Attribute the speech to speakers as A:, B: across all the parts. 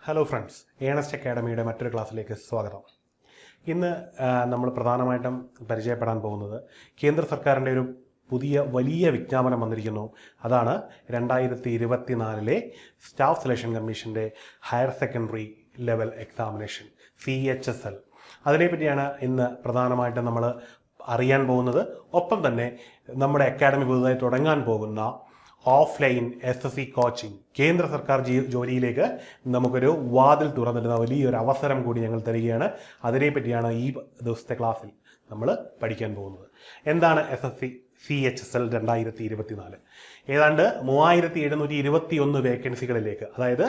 A: Hello friends, Ernest അക്കാഡമിയുടെ മറ്റൊരു ക്ലാസ്സിലേക്ക് സ്വാഗതം. ഇന്ന് നമ്മൾ പ്രധാനമായിട്ടും പരിചയപ്പെടാൻ പോകുന്നത് കേന്ദ്ര സർക്കാരിൻ്റെ ഒരു പുതിയ വലിയ വിജ്ഞാപനം വന്നിരിക്കുന്നു. അതാണ് 2024 സ്റ്റാഫ് സെലക്ഷൻ കമ്മീഷൻ്റെ higher secondary level examination CHSL. അതിനെപ്പറ്റിയാണ് ഇന്ന് പ്രധാനമായിട്ടും നമ്മൾ അറിയാൻ പോകുന്നത്. ഒപ്പം തന്നെ നമ്മുടെ അക്കാഡമി പുതുതായി തുടങ്ങാൻ പോകുന്ന ഓഫ്ലൈൻ SSC കോച്ചിങ്, കേന്ദ്ര സർക്കാർ ജോലിയിലേക്ക് നമുക്കൊരു വാതിൽ തുറന്നിടുന്ന വലിയൊരു അവസരം കൂടി ഞങ്ങൾ തരികയാണ്. അതിനെപ്പറ്റിയാണ് ഈ ദിവസത്തെ ക്ലാസ്സിൽ നമ്മൾ പഠിക്കാൻ പോകുന്നത്. എന്താണ് SSC CHSL 2024? ഏതാണ്ട് 3721 വേക്കൻസികളിലേക്ക്, അതായത്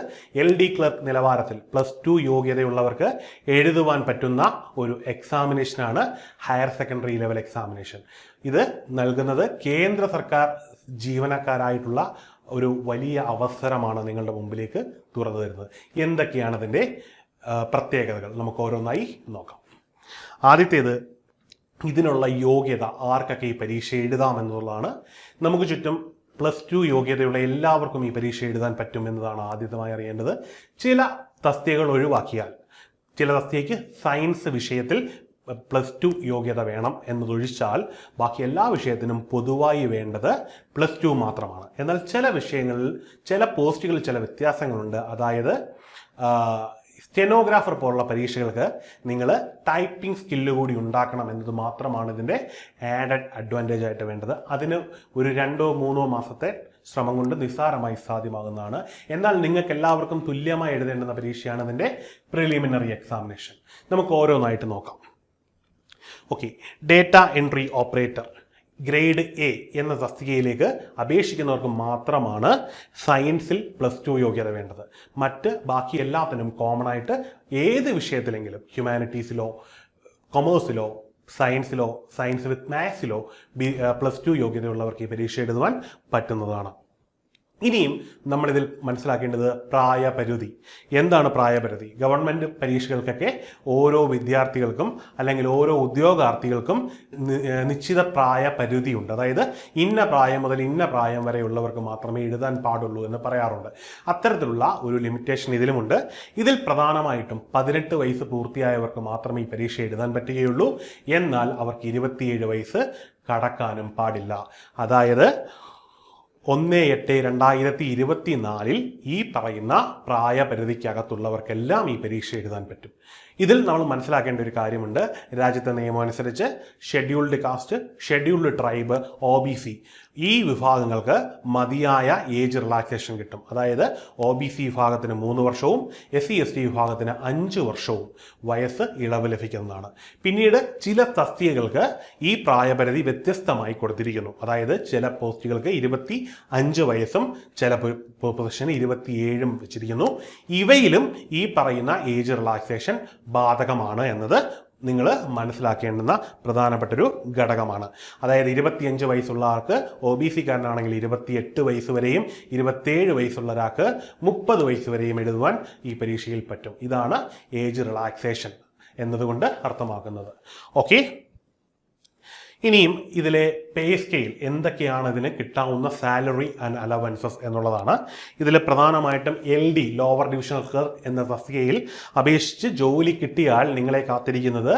A: LD ക്ലർക്ക് നിലവാരത്തിൽ +2 യോഗ്യതയുള്ളവർക്ക് എഴുതുവാൻ പറ്റുന്ന ഒരു എക്സാമിനേഷനാണ് ഹയർ സെക്കൻഡറി ലെവൽ എക്സാമിനേഷൻ. ഇത് നൽകുന്നത് കേന്ദ്ര സർക്കാർ ജീവനക്കാരായിട്ടുള്ള ഒരു വലിയ അവസരമാണ് നിങ്ങളുടെ മുമ്പിലേക്ക് തുറന്നു തരുന്നത്. എന്തൊക്കെയാണ് അതിൻ്റെ പ്രത്യേകതകൾ? നമുക്ക് ഓരോന്നായി നോക്കാം. ആദ്യത്തേത്, ഇതിനുള്ള യോഗ്യത, ആർക്കൊക്കെ ഈ പരീക്ഷ എഴുതാമെന്നുള്ളതാണ്. നമുക്ക് ചുറ്റും +2 യോഗ്യതയുള്ള എല്ലാവർക്കും ഈ പരീക്ഷ എഴുതാൻ പറ്റും എന്നതാണ് ആദ്യമായി അറിയേണ്ടത്. ചില തസ്തികകൾ ഒഴിവാക്കിയാൽ, ചില തസ്തികയ്ക്ക് സയൻസ് വിഷയത്തിൽ +2 യോഗ്യത വേണം എന്നതൊഴിച്ചാൽ ബാക്കി എല്ലാ വിഷയത്തിനും പൊതുവായി വേണ്ടത് +2 മാത്രമാണ്. എന്നാൽ ചില വിഷയങ്ങളിൽ, ചില പോസ്റ്റുകളിൽ ചില വ്യത്യാസങ്ങളുണ്ട്. അതായത് സ്റ്റെനോഗ്രാഫർ പോലുള്ള പരീക്ഷകൾക്ക് നിങ്ങൾ ടൈപ്പിംഗ് സ്കില്ല് കൂടി ഉണ്ടാക്കണം എന്നത് മാത്രമാണ് ഇതിൻ്റെ ആഡഡ് അഡ്വാൻറ്റേജ് ആയിട്ട് വേണ്ടത്. അതിന് ഒരു 2-3 മാസത്തെ ശ്രമം കൊണ്ട് നിസ്സാരമായി സാധ്യമാകുന്നതാണ്. എന്നാൽ നിങ്ങൾക്ക് എല്ലാവർക്കും തുല്യമായി എഴുതേണ്ടുന്ന പരീക്ഷയാണ് ഇതിൻ്റെ പ്രിലിമിനറി എക്സാമിനേഷൻ. നമുക്ക് ഓരോന്നായിട്ട് നോക്കാം. Okay, data entry operator grade A എന്ന തസ്തികയിലേക്ക് അപേക്ഷിക്കുന്നവർക്ക് മാത്രമാണ് സയൻസിൽ +2 യോഗ്യത വേണ്ടത്. ബാക്കി എല്ലാത്തിനും കോമൺ ആയിട്ട് ഏത് വിഷയത്തിലെങ്കിലും, ഹ്യൂമാനിറ്റീസിലോ കൊമേഴ്സിലോ സയൻസിലോ സയൻസ് വിത്ത് മാത്സിലോ +2 യോഗ്യതയുള്ളവർക്ക് ഈ പരീക്ഷ എഴുതുവാൻ പറ്റുന്നതാണ്. ഇനിയും നമ്മളിതിൽ മനസ്സിലാക്കേണ്ടത് പ്രായപരിധി. എന്താണ് പ്രായപരിധി? ഗവൺമെൻറ് പരീക്ഷകൾക്കൊക്കെ ഓരോ വിദ്യാർത്ഥികൾക്കും അല്ലെങ്കിൽ ഓരോ ഉദ്യോഗാർത്ഥികൾക്കും നിശ്ചിത പ്രായപരിധിയുണ്ട്. അതായത് ഇന്ന പ്രായം മുതൽ ഇന്ന പ്രായം വരെയുള്ളവർക്ക് മാത്രമേ എഴുതാൻ പാടുള്ളൂ എന്ന് പറയാറുണ്ട്. അത്തരത്തിലുള്ള ഒരു ലിമിറ്റേഷൻ ഇതിലുമുണ്ട്. ഇതിൽ പ്രധാനമായിട്ടും 18 വയസ്സ് പൂർത്തിയായവർക്ക് മാത്രമേ ഈ പരീക്ഷ എഴുതാൻ പറ്റുകയുള്ളൂ. എന്നാൽ അവർക്ക് 27 വയസ്സ് കടക്കാനും പാടില്ല. അതായത് 1/8/2024 ഈ പറയുന്ന പ്രായപരിധിക്കകത്തുള്ളവർക്കെല്ലാം ഈ പരീക്ഷ എഴുതാൻ പറ്റും. ഇതിൽ നമ്മൾ മനസ്സിലാക്കേണ്ട ഒരു കാര്യമുണ്ട്. രാജ്യത്തെ നിയമം അനുസരിച്ച് scheduled caste, scheduled tribe, OBC ഈ വിഭാഗങ്ങൾക്ക് മതിയായ ഏജ് റിലാക്സേഷൻ കിട്ടും. അതായത് OBC വിഭാഗത്തിന് 3 വർഷവും SC/ST വിഭാഗത്തിന് 5 വർഷവും വയസ്സ് ഇളവ് ലഭിക്കുന്നതാണ്. പിന്നീട് ചില തസ്തികകൾക്ക് ഈ പ്രായപരിധി വ്യത്യസ്തമായി കൊടുത്തിരിക്കുന്നു. അതായത് ചില പോസ്റ്റുകൾക്ക് 25 വയസ്സും ചില പൊസിഷന് 27 വെച്ചിരിക്കുന്നു. ഇവയിലും ഈ പറയുന്ന ഏജ് റിലാക്സേഷൻ ബാധകമാണ് എന്നത് നിങ്ങൾ മനസ്സിലാക്കേണ്ടുന്ന പ്രധാനപ്പെട്ടൊരു ഘടകമാണ്. അതായത് 25 വയസ്സുള്ള ആൾക്ക്, OBC-കാരനാണെങ്കിൽ 28 വയസ്സ് വരെയും 27 വയസ്സുള്ള ഒരാൾക്ക് 30 വയസ്സ് വരെയും എഴുതുവാൻ ഈ പരീക്ഷയിൽ പറ്റും. ഇതാണ് ഏജ് റിലാക്സേഷൻ എന്നതുകൊണ്ട് അർത്ഥമാക്കുന്നത്. ഓക്കെ, ഇനിയും ഇതിലെ പേ സ്കെയിൽ, എന്തൊക്കെയാണ് ഇതിന് കിട്ടാവുന്ന സാലറി ആൻഡ് അലവൻസസ് എന്നുള്ളതാണ്. ഇതിൽ പ്രധാനമായിട്ടും LD ലോവർ ഡിവിഷണൽ ക്ലർക്ക് എന്ന തസ്തികയിൽ അപേക്ഷിച്ച് ജോലി കിട്ടിയാൽ നിങ്ങളെ കാത്തിരിക്കുന്നത്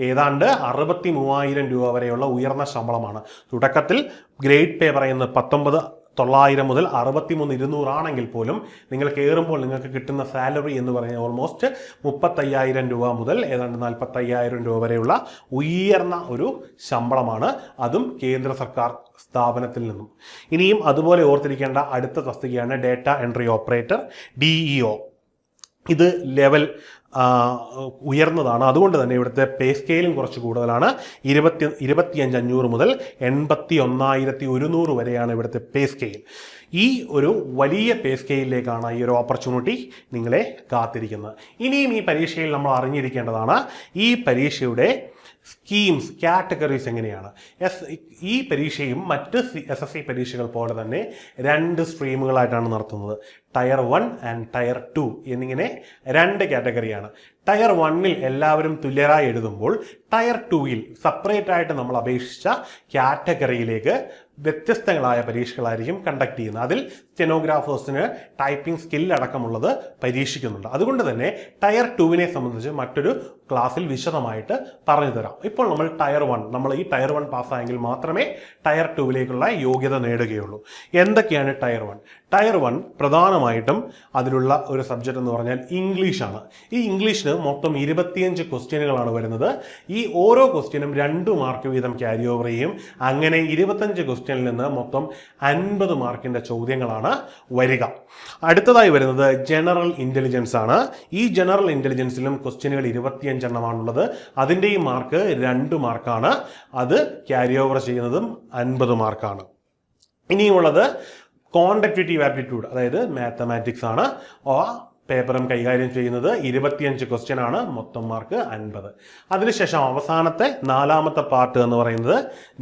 A: ഏതാണ്ട് 63,000 രൂപ വരെയുള്ള ഉയർന്ന ശമ്പളമാണ്. തുടക്കത്തിൽ ഗ്രേഡ് പേ പറയുന്നത് 19,900 മുതൽ 63,200 ആണെങ്കിൽ പോലും നിങ്ങൾ കയറുമ്പോൾ നിങ്ങൾക്ക് കിട്ടുന്ന സാലറി എന്ന് പറയുന്നത് ഓൾമോസ്റ്റ് 35,000 രൂപ മുതൽ ഏതാണ്ട് 45,000 രൂപ വരെയുള്ള ഉയർന്ന ഒരു ശമ്പളമാണ്. അതും കേന്ദ്ര സർക്കാർ സ്ഥാപനത്തിൽ നിന്നും. ഇനിയും അതുപോലെ ഓർത്തിരിക്കേണ്ട അടുത്ത തസ്തികയാണ് ഡേറ്റ എൻട്രി ഓപ്പറേറ്റർ DEO. ഇത് ലെവൽ ഉയർന്നതാണ്. അതുകൊണ്ട് തന്നെ ഇവിടുത്തെ പേ സ്കെയിലും കുറച്ച് കൂടുതലാണ്. 25,500 മുതൽ 81,100 വരെയാണ് ഇവിടുത്തെ പേ സ്കെയിൽ. ഈ ഒരു വലിയ പേ സ്കെയിലിലേക്കാണ് ഈ ഒരു ഓപ്പർച്യൂണിറ്റി നിങ്ങളെ കാത്തിരിക്കുന്നത്. ഇനിയും ഈ പരീക്ഷയിൽ നമ്മൾ അറിഞ്ഞിരിക്കേണ്ടതാണ് ഈ പരീക്ഷയുടെ സ്കീംസ്, കാറ്റഗറീസ് എങ്ങനെയാണ്. ഈ പരീക്ഷയും മറ്റ് SSC പരീക്ഷകൾ പോലെ തന്നെ 2 സ്ട്രീമുകളായിട്ടാണ് നടത്തുന്നത്. ടയർ 1 ആൻഡ് ടയർ 2 എന്നിങ്ങനെ 2 കാറ്റഗറിയാണ്. ടയർ 1-ൽ എല്ലാവരും തുല്യരായി എഴുതുമ്പോൾ ടയർ 2-ൽ സെപ്പറേറ്റ് ആയിട്ട് നമ്മൾ അപേക്ഷിച്ച കാറ്റഗറിയിലേക്ക് വ്യത്യസ്തങ്ങളായ പരീക്ഷകളായിരിക്കും കണ്ടക്ട് ചെയ്യുന്നത്. അതിൽ സ്റ്റെനോഗ്രാഫേഴ്സിന് ടൈപ്പിംഗ് സ്കിൽ അടക്കമുള്ളത് പരീക്ഷിക്കുന്നുണ്ട്. അതുകൊണ്ട് തന്നെ ടയർ 2-നെ സംബന്ധിച്ച് മറ്റൊരു ക്ലാസ്സിൽ വിശദമായിട്ട് പറഞ്ഞു തരാം. ഇപ്പോൾ നമ്മൾ ടയർ 1, നമ്മൾ ഈ ടയർ 1 പാസ്സായെങ്കിൽ മാത്രമേ ടയർ 2-ലേക്കുള്ള യോഗ്യത നേടുകയുള്ളൂ. എന്തൊക്കെയാണ് ടയർ 1? ടയർ 1 പ്രധാനമായിട്ടും അതിലുള്ള ഒരു സബ്ജക്റ്റ് എന്ന് പറഞ്ഞാൽ ഇംഗ്ലീഷാണ്. ഈ ഇംഗ്ലീഷിന് മൊത്തം 25 ക്വസ്റ്റ്യനുകളാണ് വരുന്നത്. ഈ ഓരോ ക്വസ്റ്റ്യനും 2 മാർക്ക് വീതം ക്യാരി ഓവർ ചെയ്യും. അങ്ങനെ 25 ക്വസ്റ്റ്യനിൽ നിന്ന് മൊത്തം 50 മാർക്കിന്റെ ചോദ്യങ്ങളാണ് വരിക. അടുത്തതായി വരുന്നത് ജനറൽ ഇന്റലിജൻസ് ആണ്. ഈ ജനറൽ ഇന്റലിജൻസിലും ക്വസ്റ്റ്യനുകൾ 25 എണ്ണമാണുള്ളത്. അതിൻ്റെയും മാർക്ക് 2 മാർക്കാണ്. അത് ക്യാരി ഓവർ ചെയ്യുന്നതും 50 മാർക്കാണ്. ഇനിയുമുള്ളത് ക്വാണ്ടിറ്റേറ്റീവ് ആപ്റ്റിറ്റ്യൂഡ്, അതായത് മാത്തമാറ്റിക്സ് ആണ്. പേപ്പറും കൈകാര്യം ചെയ്യുന്നത് 25 ക്വസ്റ്റ്യൻ ആണ്. മൊത്തം മാർക്ക് 50. അതിനുശേഷം അവസാനത്തെ 4ാമത്തെ പാർട്ട് എന്ന് പറയുന്നത്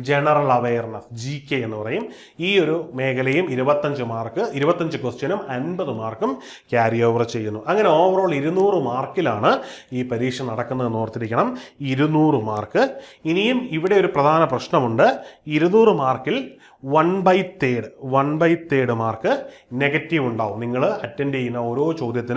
A: ജനറൽ അവയർനെസ്, GK എന്ന് പറയും. ഈ ഒരു മേഖലയും 25 ക്വസ്റ്റ്യനും 50 മാർക്കും ക്യാരി ഓവർ ചെയ്യുന്നു. അങ്ങനെ ഓവറോൾ 200 മാർക്കിലാണ് ഈ പരീക്ഷ നടക്കുന്നതെന്ന് ഓർത്തിരിക്കണം. 200 മാർക്ക്. ഇനിയും ഇവിടെ ഒരു പ്രധാന പ്രശ്നമുണ്ട്. 200 മാർക്കിൽ 1/3 മാർക്ക് നെഗറ്റീവ് ഉണ്ടാവും. നിങ്ങൾ അറ്റൻഡ് ചെയ്യുന്ന ഓരോ ചോദ്യത്തിനും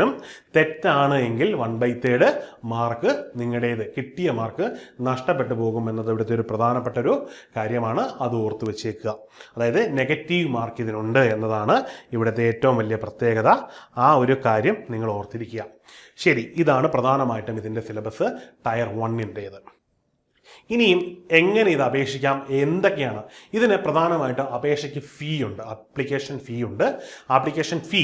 A: തെറ്റാണ് എങ്കിൽ 1/3 മാർക്ക് നിങ്ങളുടേത് കിട്ടിയ മാർക്ക് നഷ്ടപ്പെട്ടു പോകും എന്നത് ഇവിടുത്തെ ഒരു പ്രധാനപ്പെട്ട ഒരു കാര്യമാണ്. അത് ഓർത്ത് വെച്ചേക്കുക. അതായത് നെഗറ്റീവ് മാർക്ക് ഇതിനുണ്ട് എന്നതാണ് ഇവിടുത്തെ ഏറ്റവും വലിയ പ്രത്യേകത. ആ ഒരു കാര്യം നിങ്ങൾ ഓർത്തിരിക്കുക. ശരി, ഇതാണ് പ്രധാനമായിട്ടും ഇതിൻ്റെ സിലബസ് ടയർ 1-ൻ്റേത്. ഇനിയും എങ്ങനെ ഇത് അപേക്ഷിക്കാം, എന്തൊക്കെയാണ് ഇതിന് പ്രധാനമായിട്ട് അപേക്ഷയ്ക്ക് ഫീ ഉണ്ട്, ആപ്ലിക്കേഷൻ ഫീ ഉണ്ട്. ആപ്ലിക്കേഷൻ ഫീ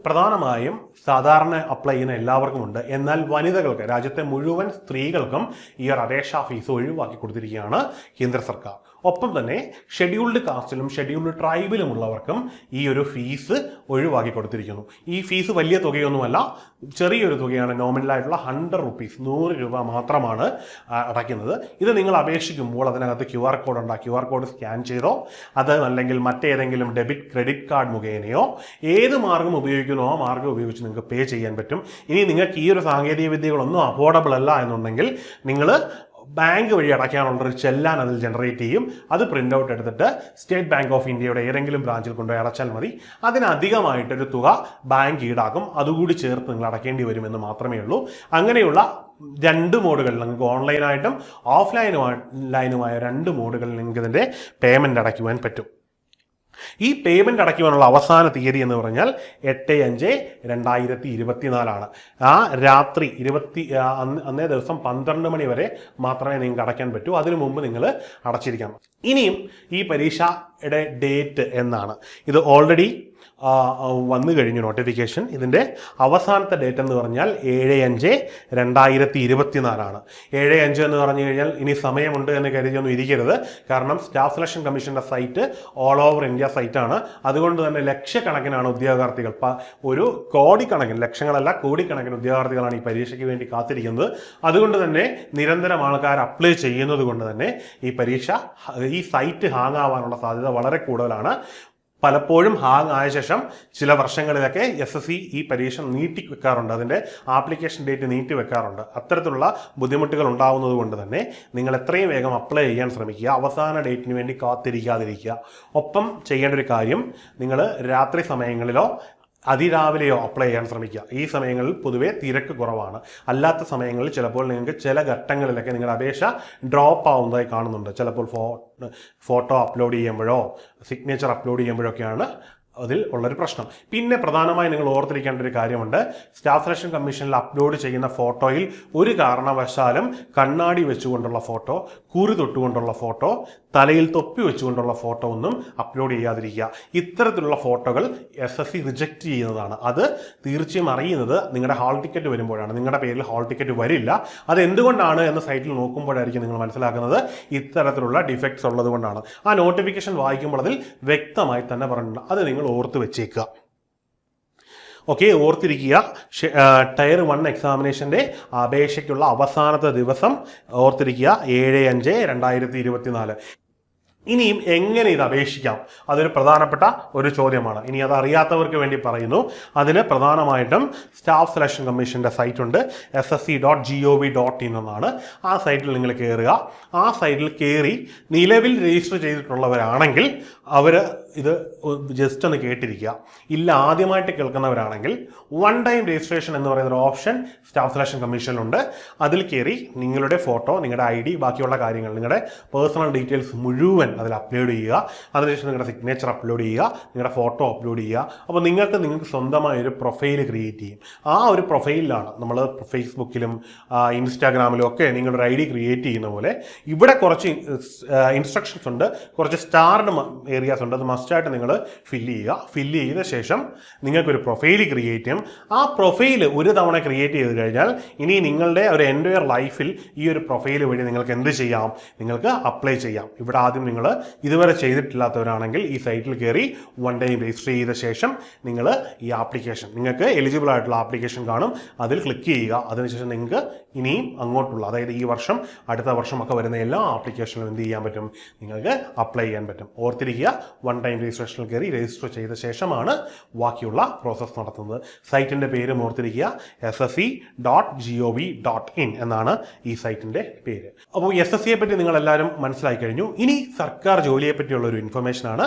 A: പ്രധാനമായും സാധാരണ അപ്ലൈ ചെയ്യുന്ന എല്ലാവർക്കും ഉണ്ട്. എന്നാൽ വനിതകൾക്ക്, രാജ്യത്തെ മുഴുവൻ സ്ത്രീകൾക്കും ഈ ഒരു അപേക്ഷാ ഫീസ് ഒഴിവാക്കി കൊടുത്തിരിക്കുകയാണ് കേന്ദ്ര സർക്കാർ. ഒപ്പം തന്നെ ഷെഡ്യൂൾഡ് കാസ്റ്റിലും ഷെഡ്യൂൾഡ് ട്രൈബിലുമുള്ളവർക്കും ഈ ഒരു ഫീസ് ഒഴിവാക്കി കൊടുത്തിരിക്കുന്നു. ഈ ഫീസ് വലിയ തുകയൊന്നുമല്ല, ചെറിയൊരു തുകയാണ്. നോമിനലായിട്ടുള്ള 100 റുപ്പീസ്, 100 രൂപ മാത്രമാണ് അടയ്ക്കുന്നത്. ഇത് നിങ്ങൾ അപേക്ഷിക്കുമ്പോൾ അതിനകത്ത് QR കോഡ് ഉണ്ട്. QR കോഡ് സ്കാൻ ചെയ്തോ അത് അല്ലെങ്കിൽ മറ്റേതെങ്കിലും ഡെബിറ്റ് ക്രെഡിറ്റ് കാർഡ് മുഖേനയോ ഏത് മാർഗം ഉപയോഗിക്കുന്നോ ആ മാർഗം ഉപയോഗിച്ച് നിങ്ങൾക്ക് പേ ചെയ്യാൻ പറ്റും. ഇനി നിങ്ങൾക്ക് ഈ ഒരു സാങ്കേതിക വിദ്യകളൊന്നും അഫോർഡബിൾ അല്ല എന്നുണ്ടെങ്കിൽ നിങ്ങൾ ബാങ്ക് വഴി അടയ്ക്കാനുള്ളൊരു ചെല്ലാൻ അതിൽ ജനറേറ്റ് ചെയ്യും. അത് പ്രിൻ്റ് ഔട്ട് എടുത്തിട്ട് സ്റ്റേറ്റ് ബാങ്ക് ഓഫ് ഇന്ത്യയുടെ ഏതെങ്കിലും ബ്രാഞ്ചിൽ കൊണ്ടുപോയി അടച്ചാൽ മതി. അതിനധികമായിട്ടൊരു തുക ബാങ്ക് ഈടാക്കും. അതുകൂടി ചേർത്ത് നിങ്ങൾ അടയ്ക്കേണ്ടി വരുമെന്ന് മാത്രമേ ഉള്ളൂ. അങ്ങനെയുള്ള 2 മോഡുകളിൽ നിങ്ങൾക്ക് ഓൺലൈനായിട്ടും ഓഫ്ലൈനുമായ 2 മോഡുകളിൽ നിങ്ങൾക്ക് ഇതിൻ്റെ പേയ്മെൻറ്റ് അടയ്ക്കുവാൻ പറ്റും. ഈ പേയ്മെൻറ്റ് അടയ്ക്കുവാനുള്ള അവസാന തീയതി എന്ന് പറഞ്ഞാൽ 8/5/2024 ആ രാത്രി അന്നേ ദിവസം 12 മണി വരെ മാത്രമേ നിങ്ങൾക്ക് അടയ്ക്കാൻ പറ്റൂ. അതിനു മുമ്പ് നിങ്ങൾ അടച്ചിരിക്കണം. ഇനിയും ഈ പരീക്ഷയുടെ ഡേറ്റ് എന്നാണ്. ഇത് ഓൾറെഡി വന്നു കഴിഞ്ഞു നോട്ടിഫിക്കേഷൻ. ഇതിൻ്റെ അവസാനത്തെ ഡേറ്റ് എന്ന് പറഞ്ഞാൽ 7/5/2024 7/5 എന്ന് പറഞ്ഞു കഴിഞ്ഞാൽ ഇനി സമയമുണ്ട് എന്ന് കരുതിയൊന്നും ഇരിക്കരുത്. കാരണം സ്റ്റാഫ് സെലക്ഷൻ കമ്മീഷൻ്റെ സൈറ്റ് ഓൾ ഓവർ ഇന്ത്യ സൈറ്റാണ്. അതുകൊണ്ട് തന്നെ ലക്ഷക്കണക്കിനാണ് ഉദ്യോഗാർത്ഥികൾ, ഒരു കോടിക്കണക്കിന്, ലക്ഷങ്ങളല്ല കോടിക്കണക്കിന് ഉദ്യോഗാർത്ഥികളാണ് ഈ പരീക്ഷയ്ക്ക് വേണ്ടി കാത്തിരിക്കുന്നത്. അതുകൊണ്ട് തന്നെ നിരന്തരം ആൾക്കാർ അപ്ലൈ ചെയ്യുന്നത് കൊണ്ട് തന്നെ ഈ സൈറ്റ് ഹാങ് ആവാനുള്ള സാധ്യത വളരെ കൂടുതലാണ്. പലപ്പോഴും ഹാങ് ആയ ശേഷം ചില വർഷങ്ങളിലൊക്കെ SSC ഈ പരീക്ഷ നീട്ടി വെക്കാറുണ്ട്, അതിൻ്റെ ആപ്ലിക്കേഷൻ ഡേറ്റ് നീട്ടി വെക്കാറുണ്ട്. അത്തരത്തിലുള്ള ബുദ്ധിമുട്ടുകൾ ഉണ്ടാകുന്നത് കൊണ്ട് തന്നെ നിങ്ങൾ എത്രയും വേഗം അപ്ലൈ ചെയ്യാൻ ശ്രമിക്കുക. അവസാന ഡേറ്റിന് വേണ്ടി കാത്തിരിക്കാതിരിക്കുക. ഒപ്പം ചെയ്യേണ്ട ഒരു കാര്യം, നിങ്ങൾ രാത്രി സമയങ്ങളിലോ അതിരാവിലെയോ അപ്ലൈ ചെയ്യാൻ ശ്രമിക്കുക. ഈ സമയങ്ങളിൽ പൊതുവെ തിരക്ക് കുറവാണ്. അല്ലാത്ത സമയങ്ങളിൽ ചിലപ്പോൾ നിങ്ങൾക്ക് ചില ഘട്ടങ്ങളിലൊക്കെ നിങ്ങളുടെ അപേക്ഷ ഡ്രോപ്പ് ആവുന്നതായി കാണുന്നുണ്ട്. ചിലപ്പോൾ ഫോട്ടോ അപ്ലോഡ് ചെയ്യുമ്പോഴോ സിഗ്നേച്ചർ അപ്ലോഡ് ചെയ്യുമ്പോഴൊക്കെയാണ് അതിൽ ഉള്ളൊരു പ്രശ്നം. പിന്നെ പ്രധാനമായി നിങ്ങൾ ഓർത്തിരിക്കേണ്ട ഒരു കാര്യമുണ്ട്. സ്റ്റാഫ് സെലക്ഷൻ കമ്മീഷനിൽ അപ്ലോഡ് ചെയ്യുന്ന ഫോട്ടോയിൽ ഒരു കാരണവശാലും കണ്ണാടി വെച്ചുകൊണ്ടുള്ള ഫോട്ടോ, കുരു തൊട്ടുകൊണ്ടുള്ള ഫോട്ടോ, തലയിൽ തൊപ്പി വെച്ചുകൊണ്ടുള്ള ഫോട്ടോ ഒന്നും അപ്ലോഡ് ചെയ്യാതിരിക്കുക. ഇത്തരത്തിലുള്ള ഫോട്ടോകൾ SSC റിജക്റ്റ് ചെയ്യുന്നതാണ്. അത് തീർച്ചയായും അറിയുന്നത് നിങ്ങളുടെ ഹാൾ ടിക്കറ്റ് വരുമ്പോഴാണ്. നിങ്ങളുടെ പേരിൽ ഹാൾ ടിക്കറ്റ് വരില്ല. അത് എന്തുകൊണ്ടാണ് എന്ന് സൈറ്റിൽ നോക്കുമ്പോഴായിരിക്കും നിങ്ങൾ മനസ്സിലാക്കുന്നത് ഇത്തരത്തിലുള്ള ഡിഫക്ട്സ് ഉള്ളത് കൊണ്ടാണ്. ആ നോട്ടിഫിക്കേഷൻ വായിക്കുമ്പോൾ അതിൽ വ്യക്തമായി തന്നെ പറഞ്ഞിട്ടുണ്ട്. അത് നിങ്ങൾ ഓർത്ത് വെച്ചേക്കുക. ഓക്കെ, ഓർത്തിരിക്കുക. ടയർ 1 എക്സാമിനേഷൻ്റെ അപേക്ഷയ്ക്കുള്ള അവസാനത്തെ ദിവസം ഓർത്തിരിക്കുക 7/5/2024. ഇനിയും എങ്ങനെ ഇത് അപേക്ഷിക്കാം, അതൊരു പ്രധാനപ്പെട്ട ഒരു ചോദ്യമാണ്. ഇനി അത് അറിയാത്തവർക്ക് വേണ്ടി പറയുന്നു. അതിന് പ്രധാനമായിട്ടും സ്റ്റാഫ് സെലക്ഷൻ കമ്മീഷന്റെ സൈറ്റ് ഉണ്ട്, ssc.gov.in എന്നാണ്. ആ സൈറ്റിൽ നിങ്ങൾ കയറുക. ആ സൈറ്റിൽ കയറി നിലവിൽ രജിസ്റ്റർ ചെയ്തിട്ടുള്ളവരാണെങ്കിൽ അവർ ഇത് ജസ്റ്റ് ഒന്ന് കേട്ടിരിക്കുക. ഇല്ല, ആദ്യമായിട്ട് കേൾക്കുന്നവരാണെങ്കിൽ വൺ ടൈം രജിസ്ട്രേഷൻ എന്ന് പറയുന്ന ഒരു ഓപ്ഷൻ സ്റ്റാഫ് സെലക്ഷൻ കമ്മീഷനിലുണ്ട്. അതിൽ കയറി നിങ്ങളുടെ ഫോട്ടോ, നിങ്ങളുടെ ID, ബാക്കിയുള്ള കാര്യങ്ങൾ, നിങ്ങളുടെ പേഴ്സണൽ ഡീറ്റെയിൽസ് മുഴുവൻ അതിൽ അപ്ലോഡ് ചെയ്യുക. അതിനുശേഷം നിങ്ങളുടെ സിഗ്നേച്ചർ അപ്ലോഡ് ചെയ്യുക, നിങ്ങളുടെ ഫോട്ടോ അപ്ലോഡ് ചെയ്യുക. അപ്പോൾ നിങ്ങൾക്ക് സ്വന്തമായ ഒരു പ്രൊഫൈൽ ക്രിയേറ്റ് ചെയ്യും. ആ ഒരു പ്രൊഫൈലിലാണ് നമ്മൾ ഫേസ്ബുക്കിലും ഇൻസ്റ്റാഗ്രാമിലും ഒക്കെ നിങ്ങളുടെ ID ക്രിയേറ്റ് ചെയ്യുന്ന പോലെ ഇവിടെ കുറച്ച് ഇൻസ്ട്രക്ഷൻസ് ഉണ്ട്, കുറച്ച് സ്റ്റാർഡ് ഏരിയാസ് ഉണ്ട്. അത് മസ്റ്റായിട്ട് നിങ്ങൾ ഫില്ല് ചെയ്യുക. ഫില്ല് ചെയ്ത ശേഷം നിങ്ങൾക്കൊരു പ്രൊഫൈൽ ക്രിയേറ്റ് ചെയ്യും. ആ പ്രൊഫൈൽ ഒരു തവണ ക്രിയേറ്റ് ചെയ്ത് കഴിഞ്ഞാൽ ഇനി നിങ്ങളുടെ ഒരു എൻ്റയർ ലൈഫിൽ ഈ ഒരു പ്രൊഫൈൽ വഴി നിങ്ങൾക്ക് എന്ത് ചെയ്യാം, നിങ്ങൾക്ക് അപ്ലൈ ചെയ്യാം. ഇവിടെ ആദ്യം നിങ്ങൾ ഇതുവരെ ചെയ്തിട്ടില്ലാത്തവരാണെങ്കിൽ ഈ സൈറ്റിൽ കയറി വൺ ടൈം രജിസ്റ്റർ ചെയ്ത ശേഷം നിങ്ങൾ ഈ ആപ്ലിക്കേഷൻ, നിങ്ങൾക്ക് എലിജിബിൾ ആയിട്ടുള്ള ആപ്ലിക്കേഷൻ കാണും, അതിൽ ക്ലിക്ക് ചെയ്യുക. അതിനുശേഷം നിങ്ങൾക്ക് ഇനിയും അങ്ങോട്ടുള്ള, അതായത് ഈ വർഷം അടുത്ത വർഷമൊക്കെ വരുന്ന എല്ലാ ആപ്ലിക്കേഷനും എന്ത് ചെയ്യാൻ പറ്റും, നിങ്ങൾക്ക് അപ്ലൈ ചെയ്യാൻ പറ്റും. ഓർത്തിരിക്കുക, വൺ ടൈം രജിസ്ട്രേഷനിൽ കയറി രജിസ്റ്റർ ചെയ്ത ശേഷമാണ് ബാക്കിയുള്ള പ്രോസസ്സ് നടത്തുന്നത്. സൈറ്റിൻ്റെ പേര് ഓർത്തിരിക്കുക, ssc.gov.in എന്നാണ് ഈ സൈറ്റിൻ്റെ പേര്. അപ്പോൾ SSCയെ പറ്റി നിങ്ങളെല്ലാവരും മനസ്സിലാക്കി കഴിഞ്ഞു. ഇനി സർക്കാർ ജോലിയെ പറ്റിയുള്ള ഒരു ഇൻഫർമേഷനാണ്.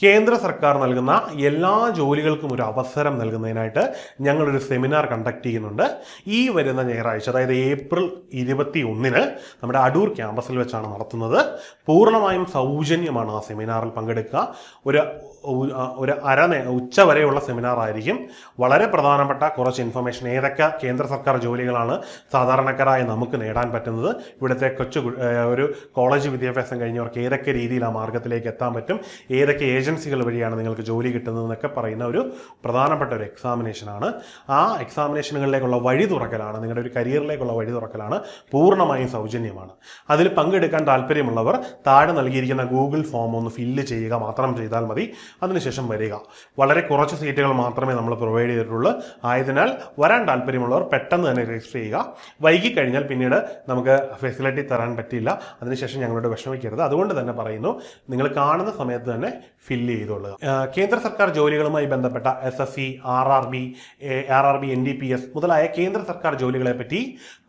A: കേന്ദ്ര സർക്കാർ നൽകുന്ന എല്ലാ ജോലികൾക്കും ഒരു അവസരം നൽകുന്നതിനായിട്ട് ഞങ്ങളൊരു സെമിനാർ കണ്ടക്ട് ചെയ്യുന്നുണ്ട്. ഈ വരുന്ന ഞായറാഴ്ച, അതായത് ഏപ്രിൽ 21 നമ്മുടെ അടൂർ ക്യാമ്പസിൽ വെച്ചാണ് നടത്തുന്നത്. പൂർണ്ണമായും സൗജന്യമാണ് ആ സെമിനാറിൽ പങ്കെടുക്കുക. ഒരു ഉച്ച വരെയുള്ള സെമിനാർ ആയിരിക്കും. വളരെ പ്രധാനപ്പെട്ട കുറച്ച് ഇൻഫർമേഷൻ, ഏതൊക്കെ കേന്ദ്ര സർക്കാർ ജോലികളാണ് സാധാരണക്കാരായി നമുക്ക് നേടാൻ പറ്റുന്നത്, ഇവിടുത്തെ ഒരു കോളേജ് വിദ്യാഭ്യാസം കഴിഞ്ഞവർക്ക് ഏതൊക്കെ രീതിയിൽ ആ മാർഗത്തിലേക്ക് എത്താൻ പറ്റും, ഏതൊക്കെ ഏജൻസികൾ വഴിയാണ് നിങ്ങൾക്ക് ജോലി കിട്ടുന്നതെന്നൊക്കെ പറയുന്ന ഒരു പ്രധാനപ്പെട്ട ഒരു എക്സാമിനേഷനാണ്. ആ എക്സാമിനേഷനുകളിലേക്കുള്ള വഴി തുറക്കലാണ്, നിങ്ങളുടെ ഒരു കരിയറിലേക്കുള്ള വഴി തുറക്കലാണ്. പൂർണ്ണമായും സൗജന്യമാണ്. അതിൽ പങ്കെടുക്കാൻ താല്പര്യമുള്ളവർ താഴെ നൽകിയിരിക്കുന്ന ഗൂഗിൾ ഫോം ഒന്ന് ഫില്ല് ചെയ്യുക മാത്രം ചെയ്താൽ മതി. അതിനുശേഷം വരിക. വളരെ കുറച്ച് സീറ്റുകൾ മാത്രമേ നമ്മൾ പ്രൊവൈഡ് ചെയ്തിട്ടുള്ളൂ. ആയതിനാൽ വരാൻ താല്പര്യമുള്ളവർ പെട്ടെന്ന് തന്നെ രജിസ്റ്റർ ചെയ്യുക. വൈകിക്കഴിഞ്ഞാൽ പിന്നീട് നമുക്ക് ഫെസിലിറ്റി തരാൻ പറ്റില്ല. അതിനുശേഷം ഞങ്ങളോട് വിഷമിക്കരുത്. അതുകൊണ്ട് തന്നെ പറയുന്നു, നിങ്ങൾ കാണുന്ന സമയത്ത് തന്നെ ഫില്ല് ചെയ്തോളുക. കേന്ദ്ര സർക്കാർ ജോലികളുമായി ബന്ധപ്പെട്ട SSC, RRB, NDPS മുതലായ കേന്ദ്ര സർക്കാർ ജോലികളെ പറ്റി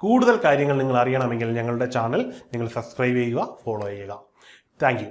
A: കൂടുതൽ കാര്യങ്ങൾ നിങ്ങൾ അറിയണമെങ്കിൽ ഞങ്ങളുടെ ചാനൽ നിങ്ങൾ സബ്സ്ക്രൈബ് ചെയ്യുക, ഫോളോ ചെയ്യുക. Thank you.